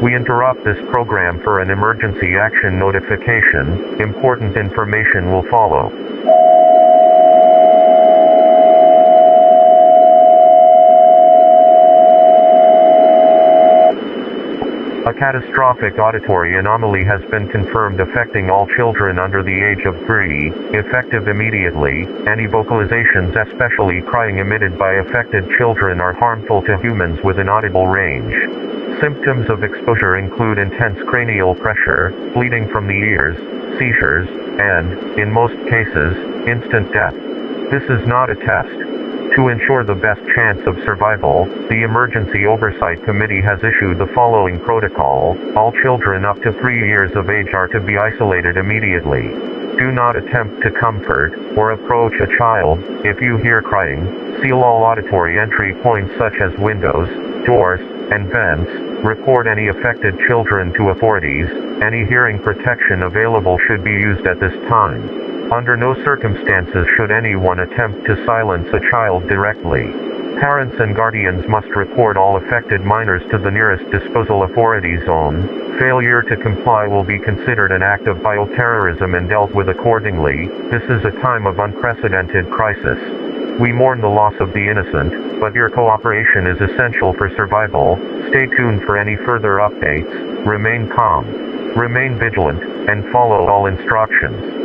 We interrupt this program for an emergency action notification. Important information will follow. A catastrophic auditory anomaly has been confirmed affecting all children under the age of 3, effective immediately. Any vocalizations, especially crying emitted by affected children, are harmful to humans within audible range. Symptoms of exposure include intense cranial pressure, bleeding from the ears, seizures, and, in most cases, instant death. This is not a test. To ensure the best chance of survival, the Emergency Oversight Committee has issued the following protocol. All children up to 3 years of age are to be isolated immediately. Do not attempt to comfort or approach a child. If you hear crying, seal all auditory entry points such as windows, doors, and vents. Report any affected children to authorities. Any hearing protection available should be used at this time. Under no circumstances should anyone attempt to silence a child directly. Parents and guardians must report all affected minors to the nearest disposal authority zone. Failure to comply will be considered an act of bioterrorism and dealt with accordingly. This is a time of unprecedented crisis. We mourn the loss of the innocent, but your cooperation is essential for survival. Stay tuned for any further updates. Remain calm, remain vigilant, and follow all instructions.